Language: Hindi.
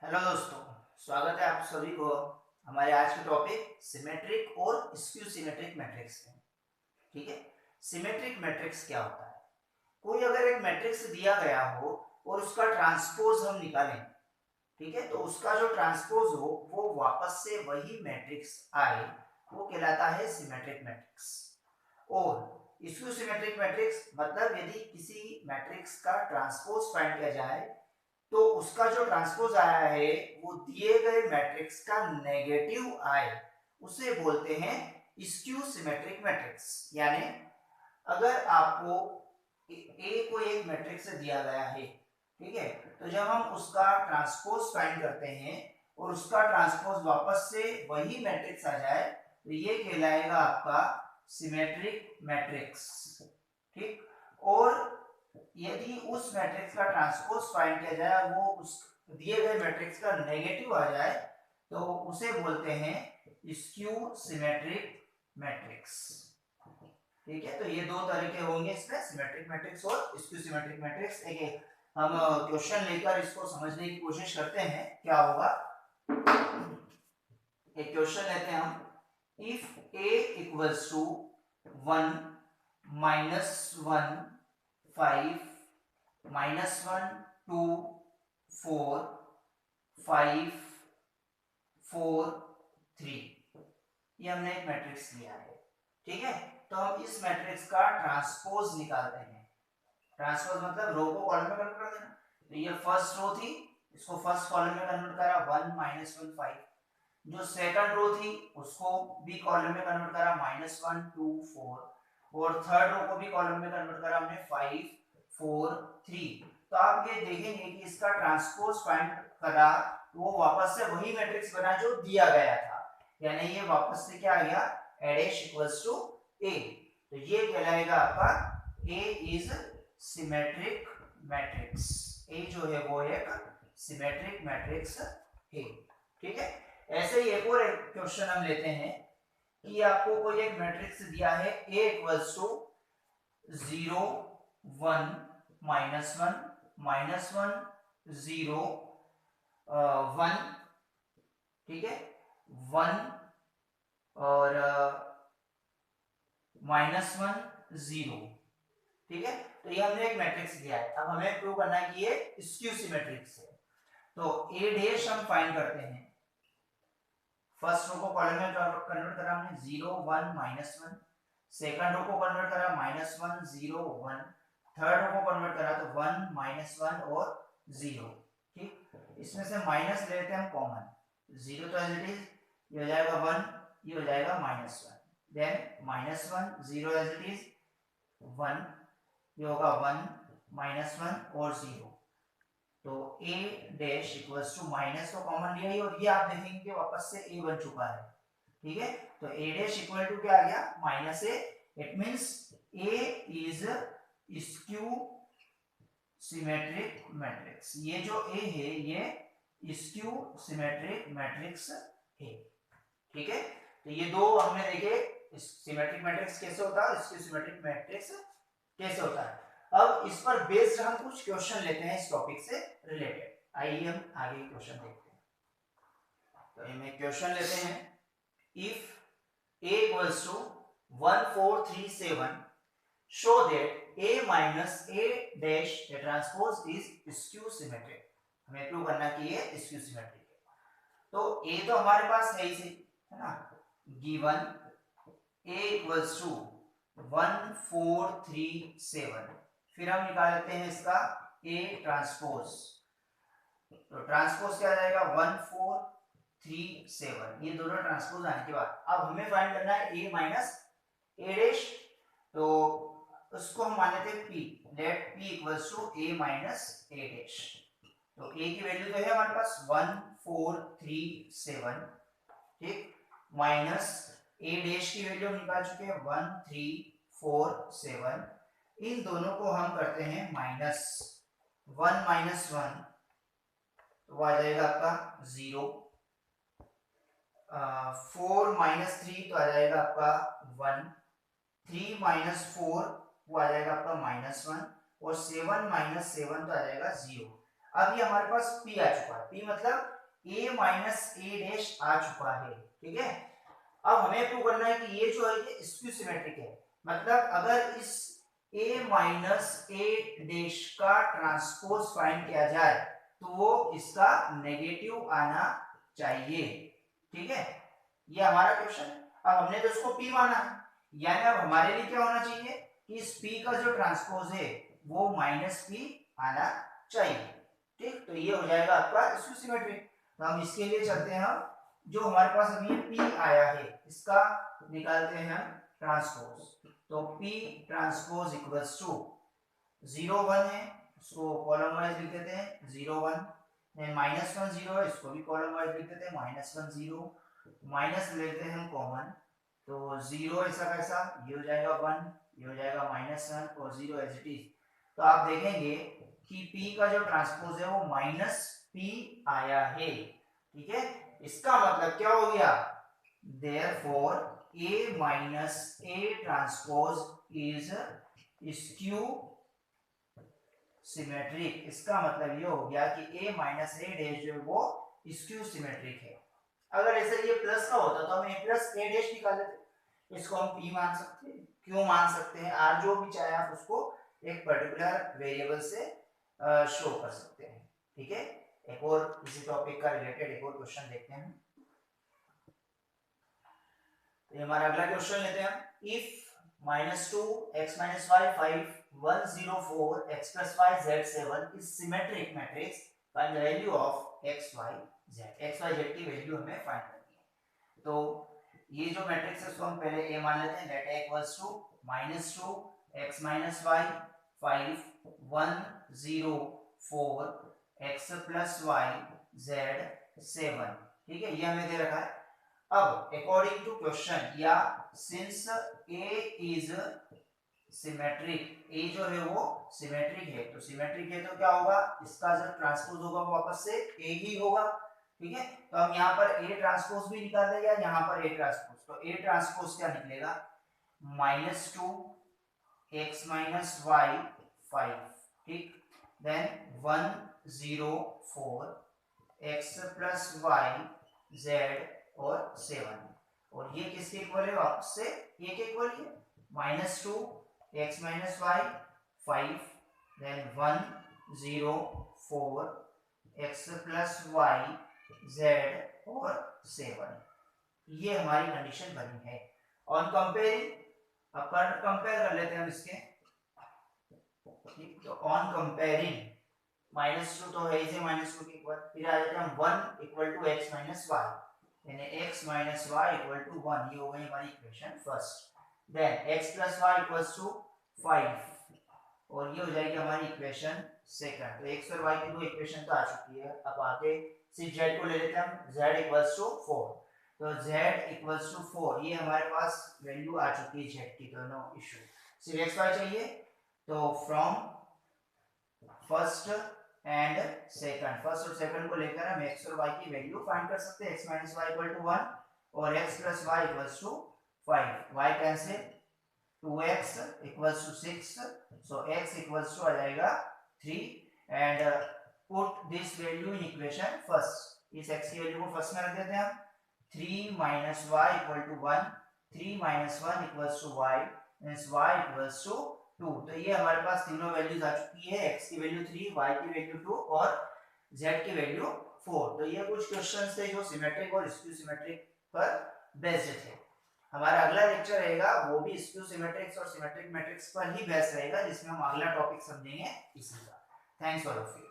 हेलो दोस्तों, स्वागत है आप सभी को हमारे आज के टॉपिक सिमेट्रिक और स्क्यू सिमेट्रिक मैट्रिक्स में। ठीक है, सिमेट्रिक मैट्रिक्स क्या होता है? कोई अगर एक मैट्रिक्स दिया गया हो और उसका ट्रांसपोज हम निकालें, ठीक है, तो उसका जो ट्रांसपोज हो वो वापस से वही मैट्रिक्स आए, वो कहलाता है सिमेट्रिक मैट्रिक्स। और स्क्यू सिमेट्रिक मैट्रिक्स मतलब यदि किसी मैट्रिक्स का ट्रांसपोज फाइंड किया जाए तो उसका जो ट्रांसपोज आया है वो दिए गए मैट्रिक्स का नेगेटिव आए, उसे बोलते हैं स्क्यू सिमेट्रिक मैट्रिक्स। यानी अगर आपको ए को एक मैट्रिक्स दिया गया है, ठीक है, तो जब हम उसका ट्रांसपोज फाइंड करते हैं और उसका ट्रांसपोज वापस से वही मैट्रिक्स आ जाए तो ये कहलाएगा आपका सिमेट्रिक मैट्रिक्स। ठीक, और यदि उस मैट्रिक्स का ट्रांसपोज फाइंड किया जाए और वो उस दिए गए मैट्रिक्स का नेगेटिव आ जाए तो उसे बोलते हैं स्क्यू सिमेट्रिक मैट्रिक्स। ठीक है, तो ये दो तरह के होंगे इसमें, सिमेट्रिक मैट्रिक्स और स्क्यू सिमेट्रिक मैट्रिक्स। एक एक हम क्वेश्चन लेकर इसको समझने की कोशिश करते हैं क्या होगा। एक क्वेश्चन लेते हैं हम। इफ a इक्वल्स टू 1 -1 5 -1 2 4 5 4 3, ये हमने एक मैट्रिक्स लिया है। ठीक है, तो हम इस मैट्रिक्स का ट्रांसपोज निकालते हैं। ट्रांसपोज मतलब रो को कॉलम में कन्वर्ट कर देना। तो ये फर्स्ट रो थी, इसको फर्स्ट कॉलम में कन्वर्ट करा 1 -1 5। जो सेकंड रो थी उसको भी कॉलम में कन्वर्ट करा -1 2 4, और थर्ड रो को भी कॉलम में कन्वर्ट करा हमने 5 4 3। तो आप ये देखेंगे कि इसका ट्रांसपोज फाइंड करा तो वो वापस से वही मैट्रिक्स बना जो दिया गया था, यानी ये वापस से क्या आ गया, a' इक्वल्स टू a। तो ये कहलाएगा आपका a is symmetric matrix. a जो है वो एक सिमेट्रिक मैट्रिक्स है। ठीक है, ऐसे ही एक और क्वेश्चन हम लेते हैं कि आपको कोई एक मैट्रिक्स दिया है a इक्वल्स टू 0 1 -1 -1 0 1, ठीक है, 1 और -1 0। ठीक है, तो ये हमने एक मैट्रिक्स दिया है। अब हमें प्रूव करना है कि ये स्क्यू सिमेट्रिक्स है। तो a' हम फाइंड करते हैं। फर्स्ट रो को कॉलम में कन्वर्ट करा हमने 0 1 -1, सेकंड रो को कन्वर्ट करा -1 0 1, थर्ड रो को कन्वर्ट करा तो 1 -1 और 0। ठीक, इसमें से माइनस ले लेते हैं हम कॉमन, 0 तो एज इट इज, ये हो जाएगा 1, ये हो जाएगा -1, देन -1 0 एज इट इज 1, ये होगा 1 -1 और 0। तो a dash equals to minus को कॉमन लिया ही, और ये आप देखेंगे कि वापस से a बन चुका है। ठीक है, तो a डैश इक्वल टू क्या आ गया, -a। It means a is skew symmetric matrix. ये जो a है ये स्क्यू सिमेट्रिक मैट्रिक्स है। ठीक है, तो ये दो हमने देखे, सिमेट्रिक मैट्रिक्स कैसे होता है, स्क्यू सिमेट्रिक मैट्रिक्स कैसे होता है। अब इस पर बेस्ड हम कुछ क्वेश्चन लेते हैं इस टॉपिक से रिलेटेड। आइए हम आगे क्वेश्चन देखते हैं। तो इनमें क्वेश्चन लेते हैं। If a equals to 1 4 3 7 show that a minus a dash the transpose is skew symmetric। हमें प्रूव करना कि ये स्क्यू सिमेट्रिक है। तो a तो हमारे पास है ही से, है ना, गिवन a इक्वल्स टू 1 4 3 7। फिर हम निकाल लेते हैं इसका a ट्रांसपोज। तो ट्रांसपोज क्या आ जाएगा 1 4 3 7, ये दोनों ट्रांसपोज आने के बाद अब हमें फाइंड करना है a माइनस a डैश। तो उसको हम मान लेते हैं p, let p equals to a minus a dash. तो a की वैल्यू जो है हमारे पास 1 4 3 7, ठीक, माइनस a डैश की वैल्यू हम निकाल चुके हैं 1 3 4 7। इन दोनों को हम करते हैं माइनस, 1 -1 तो आ जाएगा आपका 0, 4 -3 तो आ जाएगा आपका 1, 3 -4 वो आ जाएगा आपका -1, और 7 -7 तो आ जाएगा 0। अब ये हमारे पास P आ चुका है, P मतलब A माइनस ए डैश आ चुका है, ठीक है। अब हमें प्रूव करना है कि ये जो है ये स्क्यू सिमेट्रिक है, मतलब अगर इस A माइनस ए डैश का ट्रांसपोज फाइंड किया जाए तो वो इसका नेगेटिव आना चाहिए, ठीक है। ये हमारा क्वेश्चन है। अब हमने तो इसको P माना है, यानी अब हमारे लिए क्या होना चाहिए कि इस P का जो ट्रांसपोज है वो माइनस P आना चाहिए, ठीक। तो ये हो जाएगा आपका स्क्यू सिमेट्रिक। तो हम इसके लिए चलते हैं, हम जो हमारे पास अभी P आया है इसका निकालते हैं हम ट्रांसपोज। तो P ट्रांसपोज इक्वल्स टू 0 1 है, उसको कॉलम वाइज लिख देते हैं 0 1, माइनस 1 0 है, इसको भी कॉलम वाइज लिख देते हैं माइनस 1 0, माइनस लेते हैं हम कॉमन, तो 0 ऐसा कैसा, ये हो जाएगा 1, ये हो जाएगा माइनस 1 और 0 एज इट इज। तो आप देखेंगे कि P का जो ट्रांसपोज है वो माइनस P आया है, ठीक है। इसका मतलब क्या हो गया, therefore A minus A transpose is skew symmetric. इसका मतलब ये हो गया कि A माइनस A डैश जो है वो स्क्यू सिमेट्रिक है। अगर ऐसे ये प्लस का होता तो हम A प्लस A डैश निकाल लेते, इसको हम P मान सकते हैं, क्यों मान सकते हैं, R जो भी चाहे आप उसको एक पर्टिकुलर वेरिएबल से शो कर सकते हैं, ठीक है। एक और इसी टॉपिक का रिलेटेड एक और क्वेश्चन देखते हैं। तो हमारा अगला क्वेश्चन लेते हैं, if -2 x - y 5 1 0 4 x + y z 7 is symmetric matrix, find the value of x y z। x y z की वैल्यू हमें फाइंड करनी है। तो ये जो मैट्रिक्स है उसको हम पहले a मान लेते हैं, let a equals to -2 x - y 5 1 0 4 x + y z 7, ठीक है, ये हमें दे रखा है। अब अकॉर्डिंग टू क्वेश्चन या since A is symmetric, A जो है वो सिमेट्रिक है, तो सिमेट्रिक है तो क्या होगा, इसका जो ट्रांसपोज होगा वो वापस से A ही होगा, ठीक है। तो हम यहाँ पर A ट्रांसपोज भी निकाल देंगे, यहाँ पर A ट्रांसपोज, तो A ट्रांसपोज क्या निकलेगा, -2 x - y 5, ठीक, देन 1 0 4 x + y z और 7, और ये किसके इक्वल है, वापस से A के इक्वल है, -2 x - y 5, then 1 0 4 x + y z और 7, ये हमारी कंडीशन बनी है। ऑन कंपेयरिंग, अपन कंपेयर कर लेते हैं हम इसके, ठीक। तो ऑन कंपेयरिंग -2 तो है इसे -2 के इक्वल, फिर आ जाते हैं हम 1 = x - y, यानी x - y = 1, ये हो गई हमारी equation first. Then x + y = 5, और ये हो जाएगी हमारी इक्वेशन सेकंड। तो x और y की दो इक्वेशन तो आ चुकी है। अब आगे सिर्फ z को ले लेते हैं हम, z = 4, तो z = 4, ये हमारे पास वैल्यू आ चुकी है z की, दोनों इशू। सिर्फ x y चाहिए, तो from first and second, first और सेकंड को लेकर हम x और y की वैल्यू फाइंड कर सकते हैं। x - y = 1 और x + y = 5, y cancel, 2x = 6, सो x = आ जाएगा 3, and put this value in equation first, इस x की वैल्यू को फर्स्ट में रख देते हैं हम, 3 - y = 1, 3 - 1 = y, मींस y = 2, तो ये हमारे पास तीनों वैल्यूज आ चुकी है, x की वैल्यू 3, y की वैल्यू 2 और z की वैल्यू 4। तो ये कुछ क्वेश्चंस थे जो सिमेट्रिक और स्क्यू सिमेट्रिक पर बेस्ड थे। हमारा अगला लेक्चर रहेगा वो भी स्क्यू सिमेट्रिक्स और सिमेट्रिक मैट्रिक्स पर ही बेस्ड रहेगा, जिसमें हम अगला टॉपिक समझेंगे इसी का। Thanks for watching.